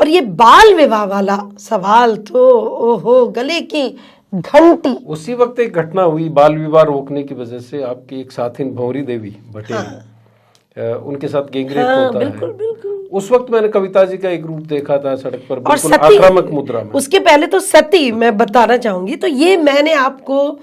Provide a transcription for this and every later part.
और ये बाल विवाह वाला सवाल तो ओहो, गले की घंटी। उसी वक्त एक घटना हुई बाल विवाह रोकने की वजह से, आपकी एक साथी भंवरी देवी पटेल, उनके साथ गैंगरेप होता बिल्कुल है। बिल्कुल। उस वक्त मैंने कविता जी का एक रूप देखा था सड़क पर, और बिल्कुल सती, आक्रामक मुद्रा में। उसके पहले तो सती मैं बताना चाहूंगी, तो ये मैंने आपको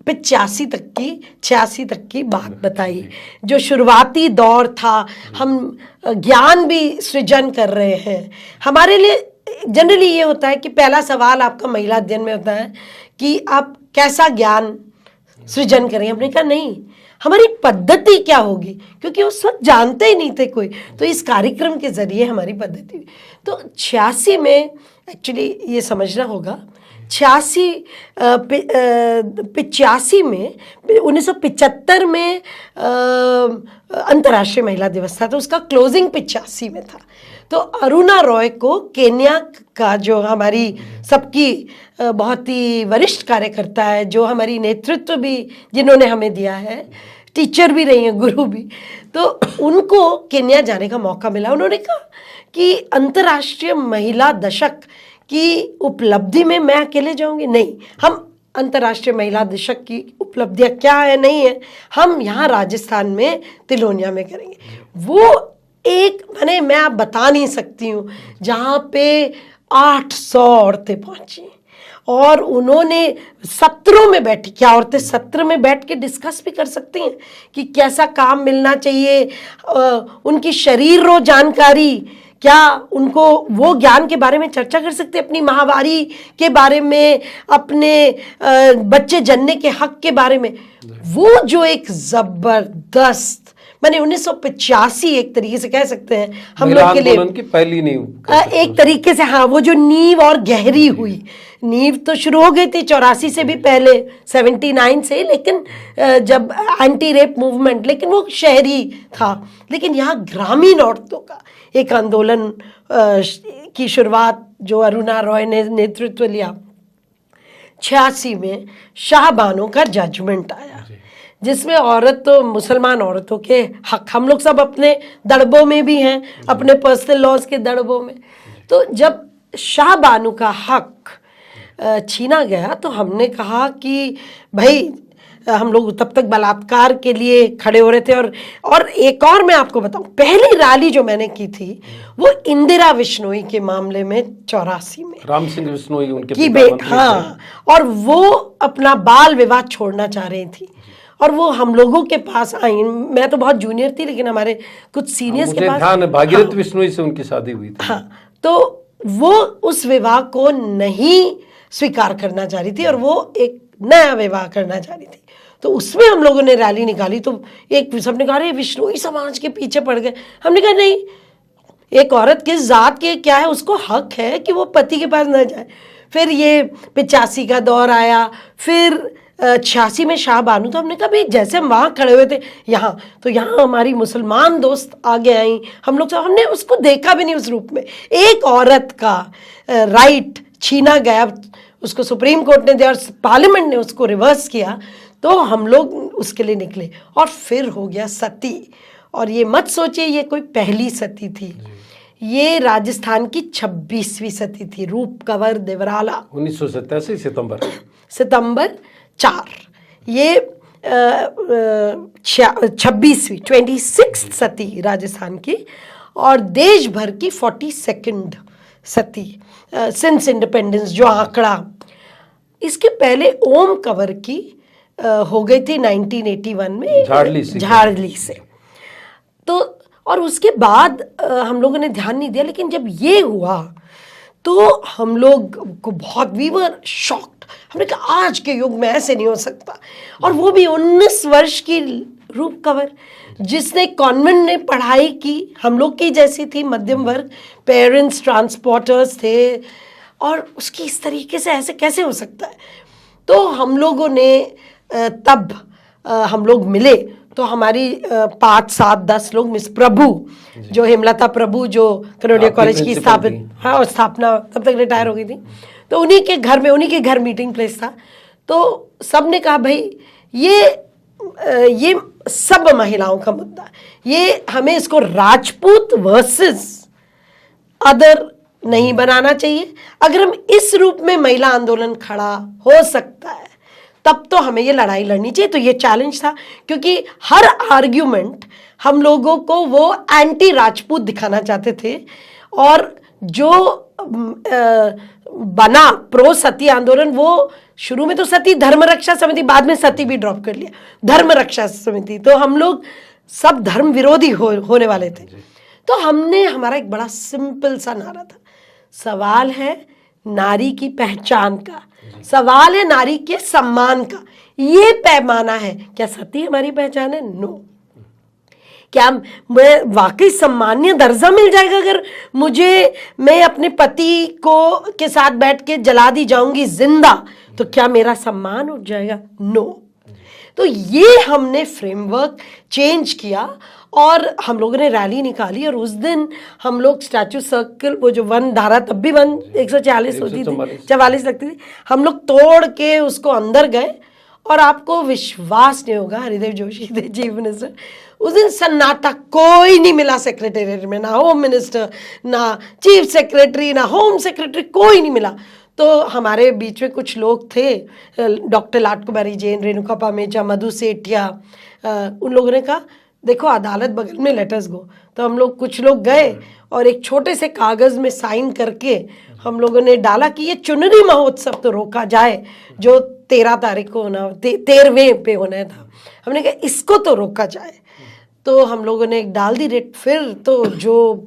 85 तक की 86 तक की बात बताई, जो शुरुआती दौर था। हम ज्ञान भी सृजन कर रहे हैं। हमारे लिए जनरली ये होता है कि पहला सवाल आपका महिला अध्ययन में होता है कि आप कैसा ज्ञान सृजन करें। हमने कहा नहीं, हमारी पद्धति क्या होगी, क्योंकि उस वक्त जानते ही नहीं थे कोई। तो इस कार्यक्रम के जरिए हमारी पद्धति, तो 86 में एक्चुअली ये समझना होगा, 85 में 1975 में अंतर्राष्ट्रीय महिला दिवस था, तो उसका क्लोजिंग 85 में था। तो अरुणा रॉय को केन्या का, जो हमारी सबकी बहुत ही वरिष्ठ कार्यकर्ता है, जो हमारी नेतृत्व भी जिन्होंने हमें दिया है, टीचर भी रही हैं, गुरु भी, तो उनको केन्या जाने का मौका मिला। उन्होंने कहा कि अंतर्राष्ट्रीय महिला दशक की उपलब्धि में मैं अकेले जाऊंगी, नहीं, हम अंतर्राष्ट्रीय महिला दशक की उपलब्धियां क्या है, नहीं है, हम यहाँ राजस्थान में तिलोनिया में करेंगे। वो एक मैं आप बता नहीं सकती हूँ, जहाँ पे 800 औरतें पहुंची और उन्होंने सत्रों में बैठी। क्या औरतें सत्र में बैठ के डिस्कस भी कर सकती हैं कि कैसा काम मिलना चाहिए, उनकी शरीर रो जानकारी, क्या उनको वो ज्ञान के बारे में चर्चा कर सकते हैं, अपनी माहवारी के बारे में, अपने बच्चे जनने के हक के बारे में। वो जो एक जबरदस्त, मैंने 1985 एक तरीके से कह सकते हैं हम लोग के लिए उनकी पहली नींव एक तरीके से, हाँ, वो जो नींव और गहरी हुई। नींव तो शुरू हो गई थी 84 से भी पहले, 79 से, लेकिन जब एंटी रेप मूवमेंट, लेकिन वो शहरी था। लेकिन यहाँ ग्रामीण औरतों का एक आंदोलन की शुरुआत जो अरुणा रॉय ने नेतृत्व लिया। 86 में शाहबानो का जजमेंट आया, जिसमें औरत, तो मुसलमान औरतों के हक, हम लोग सब अपने दड़बों में भी हैं, अपने पर्सनल लॉज के दड़बों में। तो जब शाहबानो का हक छीना गया, तो हमने कहा कि भाई, हम लोग तब तक बलात्कार के लिए खड़े हो रहे थे। और एक और मैं आपको बताऊं, पहली रैली जो मैंने की थी वो इंदिरा विश्नोई के मामले में 84 में, राम सिंह विश्नोई उनके की हाँ, और वो अपना बाल विवाह छोड़ना चाह रही थी, और वो हम लोगों के पास आई। मैं तो बहुत जूनियर थी, लेकिन हमारे कुछ सीनियर्स के पास, ध्यान है, भागीरथ विश्नोई से उनकी शादी हुई थी। हाँ, तो वो उस विवाह को नहीं स्वीकार करना चाह रही थी और वो एक नया विवाह करना चाह रही थी। तो उसमें हम लोगों ने रैली निकाली, तो एक सबने कहा, अरे विश्नोई समाज के पीछे पड़ गए। हमने कहा नहीं, एक औरत किस जात के क्या है, उसको हक है कि वो पति के पास न जाए। फिर ये 85 का दौर आया, फिर 86 में शाहबानो। तो हमने कहा भाई, जैसे हम वहाँ खड़े हुए थे यहाँ, तो यहाँ हमारी मुसलमान दोस्त आगे आई, हम लोग, हमने उसको देखा भी नहीं उस रूप में। एक औरत का राइट छीना गया, उसको सुप्रीम कोर्ट ने दिया और पार्लियामेंट ने उसको रिवर्स किया, तो हम लोग उसके लिए निकले। और फिर हो गया सती। और ये मत सोचिए ये कोई पहली सती थी, ये राजस्थान की 26वीं सती थी, रूप कंवर देवराला, 1987 सितंबर 4। ये 26वीं 26 सती राजस्थान की, और देश भर की 42nd सती सिंस इंडिपेंडेंस, जो आंकड़ा। इसके पहले ओम कंवर की हो गई थी 1981 में झाड़ली से। तो और उसके बाद हम लोगों ने ध्यान नहीं दिया, लेकिन जब ये हुआ तो हम लोग को बहुत, वी वर शॉक्ड। हमने कहा आज के युग में ऐसे नहीं हो सकता। और वो भी 19 वर्ष की रूप कंवर, जिसने कॉन्वेंट में पढ़ाई की, हम लोग की जैसी थी, मध्यम वर्ग, पेरेंट्स ट्रांसपोर्टर्स थे, और उसकी इस तरीके से ऐसे कैसे हो सकता है। तो हम लोगों ने तब हम लोग मिले, तो हमारी 5, 7, 10 लोग, मिस प्रभु, जो हेमलता प्रभु, जो कनोडिया कॉलेज की स्थापना तब तक रिटायर हो गई थी, तो उन्हीं के घर मीटिंग प्लेस था। तो सब ने कहा भाई ये सब महिलाओं का मुद्दा, ये हमें इसको राजपूत वर्सेस अदर नहीं बनाना चाहिए। अगर हम इस रूप में महिला आंदोलन खड़ा हो सकता है तब तो हमें ये लड़ाई लड़नी चाहिए। तो ये चैलेंज था, क्योंकि हर आर्ग्यूमेंट हम लोगों को वो एंटी राजपूत दिखाना चाहते थे, और जो बना प्रो सती आंदोलन वो शुरू में तो सती धर्म रक्षा समिति, बाद में सती भी ड्रॉप कर लिया, धर्म रक्षा समिति, तो हम लोग सब धर्म विरोधी होने वाले थे। तो हमने, हमारा एक बड़ा सिंपल सा नारा था, सवाल है नारी की पहचान का, सवाल है नारी के सम्मान का, ये पैमाना है। क्या सती हमारी पहचान है? नो। क्या मैं वाकई सम्मानीय दर्जा मिल जाएगा अगर मैं अपने पति को के साथ बैठ के जला दी जाऊंगी जिंदा, तो क्या मेरा सम्मान उठ जाएगा? नो। तो ये हमने फ्रेमवर्क चेंज किया और हम लोगों ने रैली निकाली, और उस दिन हम लोग स्टैचू सर्कल, वो जो वन धारा तब भी 140 होती थी, 44 लगती थी, हम लोग तोड़ के उसको अंदर गए। और आपको विश्वास नहीं होगा, हरिदेव जोशी थे चीफ मिनिस्टर, उस दिन सन्नाटा, कोई नहीं मिला सेक्रेटेरिएट में, ना होम मिनिस्टर, ना चीफ सेक्रेटरी, ना होम सेक्रेटरी, कोई नहीं मिला। तो हमारे बीच में कुछ लोग थे, डॉक्टर लाट कुमारी जैन, रेणुका पामेचा, मधु सेठिया, उन लोगों ने कहा देखो अदालत बगल में, लेट अस गो। तो हम लोग, कुछ लोग गए और एक छोटे से कागज में साइन करके हम लोगों ने डाला कि ये चुनरी महोत्सव तो रोका जाए जो 13 तारीख को होना, 13वें पे होना था। हमने कहा इसको तो रोका जाए। तो हम लोगों ने एक डाल दी रेट। फिर तो जो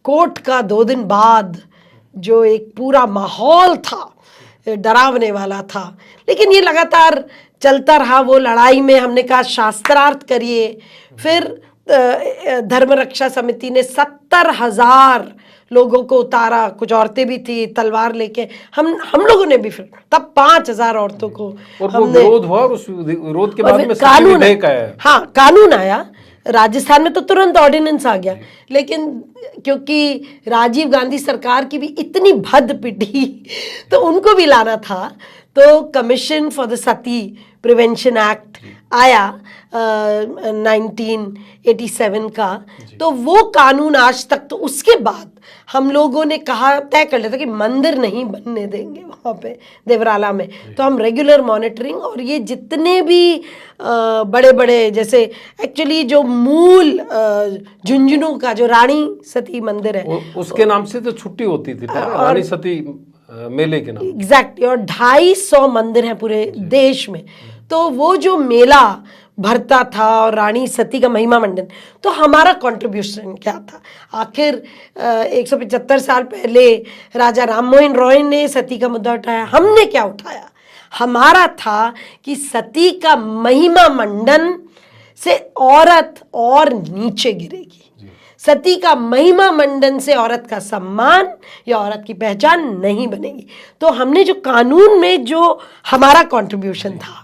कोर्ट का 2 दिन बाद जो एक पूरा माहौल था, डरावने वाला था, लेकिन ये लगातार चलता रहा। वो लड़ाई में हमने कहा शास्त्रार्थ करिए। फिर धर्म रक्षा समिति ने 70,000 लोगों को उतारा, कुछ औरतें भी थी तलवार लेके, हम लोगों ने भी, फिर तब 5,000 औरतों को हमने, विरोध हुआ, और उस विरोध के बाद में कानून आया। हाँ, कानून आया। राजस्थान में तो तुरंत ऑर्डिनेंस आ गया, लेकिन क्योंकि राजीव गांधी सरकार की भी इतनी भद्द पिटी तो उनको भी लाना था। तो commission for the Sati prevention act आया 1987 का। तो वो कानून आज तक, तो उसके बाद हम लोगों ने कहा, तय कर लिया था कि मंदिर नहीं बनने देंगे वहाँ पे देवराला में। तो हम रेगुलर मॉनिटरिंग, और ये जितने भी बड़े बड़े, जैसे एक्चुअली जो मूल झुंझुनू का जो रानी सती मंदिर है, उसके नाम से तो छुट्टी होती थी, रानी सती मेले के नाम। एग्जैक्टली। और 250 मंदिर हैं पूरे देश में। तो वो जो मेला भरता था और रानी सती का महिमा मंडन, तो हमारा कंट्रीब्यूशन क्या था? आखिर 175 साल पहले राजा राममोहन रॉय ने सती का मुद्दा उठाया, हमने क्या उठाया? हमारा था कि सती का महिमा मंडन से औरत और नीचे गिरेगी, सती का महिमा मंडन से औरत का सम्मान या औरत की पहचान नहीं बनेगी। तो हमने जो कानून में जो हमारा कंट्रीब्यूशन था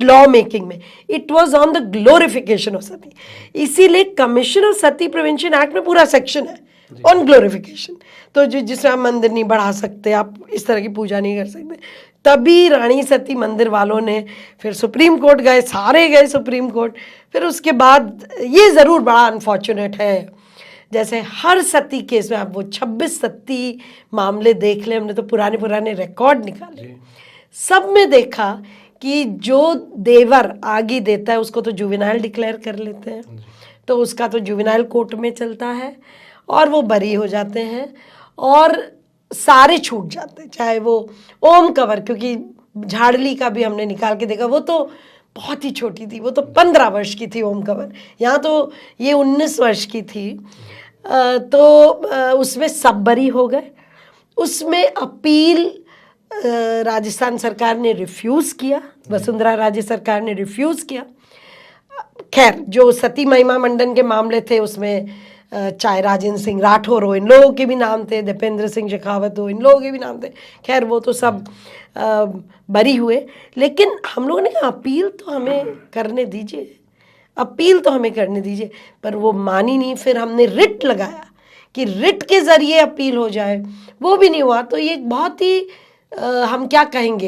लॉ मेकिंग में, it was on the glorification of sati. इसीलिए commission of sati prevention act में पूरा सेक्शन है ऑन ग्लोरिफिकेशन। तो जिसमें आप मंदिर नहीं बढ़ा सकते, आप इस तरह की पूजा नहीं कर सकते। तभी रानी सती मंदिर वालों ने फिर सुप्रीम कोर्ट गए, सारे गए सुप्रीम कोर्ट। फिर उसके बाद ये ज़रूर बड़ा अनफॉर्चुनेट है, जैसे हर सती केस में आप वो 26 सती मामले देख लें, हमने तो पुराने रिकॉर्ड निकाले, सब में देखा कि जो देवर आगे देता है उसको तो जुवेनाइल डिक्लेयर कर लेते हैं, तो उसका तो जुवेनाइल कोर्ट में चलता है और वो बरी हो जाते हैं और सारे छूट जाते हैं। चाहे वो ओम कंवर, क्योंकि झाड़ली का भी हमने निकाल के देखा, वो तो बहुत ही छोटी थी, वो तो 15 वर्ष की थी ओम कंवर, यहाँ तो ये 19 वर्ष की थी। तो उसमें सब बरी हो गए। उसमें अपील राजस्थान सरकार ने रिफ्यूज़ किया, वसुंधरा राजे सरकार ने रिफ्यूज़ किया। खैर, जो सती महिमा मंडन के मामले थे उसमें चाहे राजेंद्र सिंह राठौर हो, इन लोगों के भी नाम थे, दीपेंद्र सिंह शेखावत हो, इन लोगों के भी नाम थे। खैर वो तो सब बरी हुए, लेकिन हम लोगों ने कहा अपील तो हमें करने दीजिए, अपील तो हमें करने दीजिए, पर वो मानी नहीं। फिर हमने रिट लगाया कि रिट के ज़रिए अपील हो जाए, वो भी नहीं हुआ। तो ये बहुत ही हम क्या कहेंगे,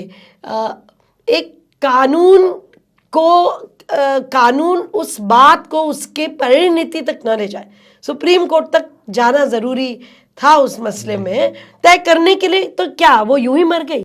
एक कानून को कानून उस बात को उसके परिणति तक न ले जाए, सुप्रीम कोर्ट तक जाना ज़रूरी था उस मसले में तय करने के लिए, तो क्या वो यूं ही मर गई?